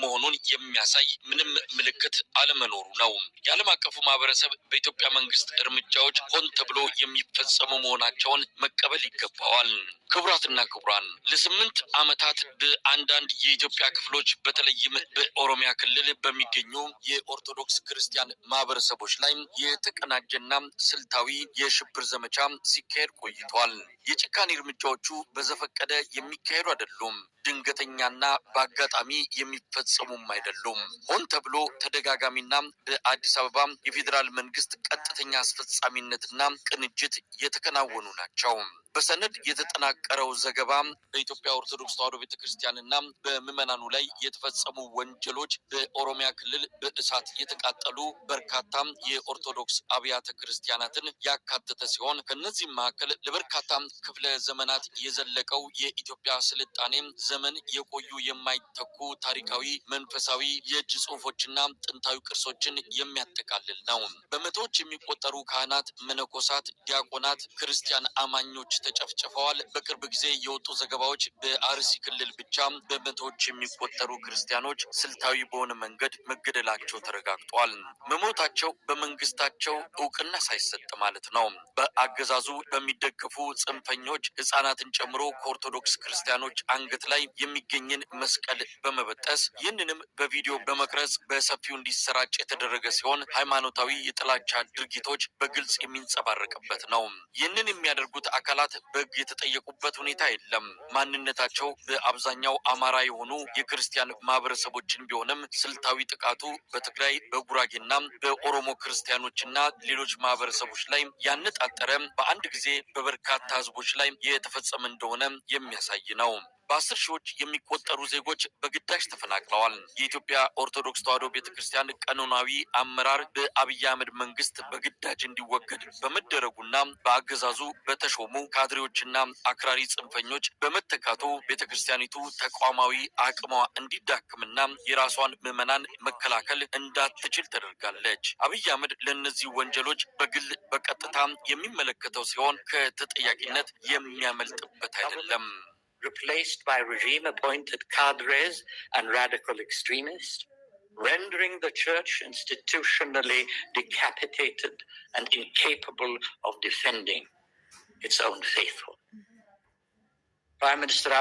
መሆኑን የሚያሳይ ምንም ምልክት አለመኖሩ ነው። የዓለም አቀፉ ማህበረሰብ በኢትዮጵያ መንግስት እርምጃዎች ሆን ተብሎ የሚፈጸሙ መሆናቸውን መቀበል ይገባዋል። ክቡራትና ክቡራን ለ8 ዓመታት በአንዳንድ የኢትዮጵያ ክፍሎች በተለይም በኦሮሚያ ክልል በሚገኙ የኦርቶዶክስ ክርስቲያን ማህበረሰቦች ላይ የተቀናጀና ስልታዊ የሽብር ዘመቻ ሲካሄድ ቆይቷል። የጭካኔ እርምጃዎቹ በዘፈቀደ የሚካሄዱ አይደሉም። ድንገተኛና በአጋጣሚ የሚፈጸሙም አይደሉም። ሆን ተብሎ ተደጋጋሚና በአዲስ አበባ የፌዴራል መንግስት ቀጥተኛ አስፈጻሚነትና ቅንጅት የተከናወኑ ናቸው። በሰነድ የተጠናቀረው ዘገባ በኢትዮጵያ ኦርቶዶክስ ተዋሕዶ ቤተክርስቲያንና በምዕመናኑ ላይ የተፈጸሙ ወንጀሎች በኦሮሚያ ክልል በእሳት የተቃጠሉ በርካታ የኦርቶዶክስ አብያተ ክርስቲያናትን ያካተተ ሲሆን ከነዚህም መካከል ለበርካታ ክፍለ ዘመናት የዘለቀው የኢትዮጵያ ስልጣኔ ዘመን የቆዩ የማይተኩ ታሪካዊ መንፈሳዊ የእጅ ጽሑፎችና ጥንታዊ ቅርሶችን የሚያጠቃልል ነው። በመቶዎች የሚቆጠሩ ካህናት፣ መነኮሳት፣ ዲያቆናት፣ ክርስቲያን አማኞች ተጨፍጭፈዋል። በቅርብ ጊዜ የወጡ ዘገባዎች በአርሲ ክልል ብቻ በመቶዎች የሚቆጠሩ ክርስቲያኖች ስልታዊ በሆነ መንገድ መገደላቸው ተረጋግጧል። መሞታቸው በመንግስታቸው እውቅና ሳይሰጥ ማለት ነው። በአገዛዙ በሚደገፉ ጽንፈኞች ህፃናትን ጨምሮ ከኦርቶዶክስ ክርስቲያኖች አንገት ላይ የሚገኝን መስቀል በመበጠስ ይህንንም በቪዲዮ በመቅረጽ በሰፊው እንዲሰራጭ የተደረገ ሲሆን ሃይማኖታዊ የጥላቻ ድርጊቶች በግልጽ የሚንጸባረቅበት ነው። ይህንን የሚያደርጉት አካላት በሕግ የተጠየቁበት ሁኔታ የለም። ማንነታቸው በአብዛኛው አማራ የሆኑ የክርስቲያን ማህበረሰቦችን ቢሆንም ስልታዊ ጥቃቱ በትግራይ በጉራጌና በኦሮሞ ክርስቲያኖችና ሌሎች ማህበረሰቦች ላይ ያነጣጠረ በአንድ ጊዜ በበርካታ ህዝቦች ላይ የተፈጸመ እንደሆነ የሚያሳይ ነው። በ10 ሺዎች የሚቆጠሩ ዜጎች በግዳጅ ተፈናቅለዋል። የኢትዮጵያ ኦርቶዶክስ ተዋሕዶ ቤተክርስቲያን ቀኖናዊ አመራር በአብይ አህመድ መንግስት በግዳጅ እንዲወገድ በመደረጉና በአገዛዙ በተሾሙ ካድሬዎችና አክራሪ ጽንፈኞች በመተካቱ ቤተክርስቲያኒቱ ተቋማዊ አቅሟ እንዲዳክምና የራሷን ምዕመናን መከላከል እንዳትችል ተደርጋለች። አብይ አህመድ ለእነዚህ ወንጀሎች በግል በቀጥታ የሚመለከተው ሲሆን ከተጠያቂነት የሚያመልጥበት አይደለም። Replaced by regime-appointed cadres and radical extremists, rendering the church institutionally decapitated and incapable of defending its own faithful. Prime Minister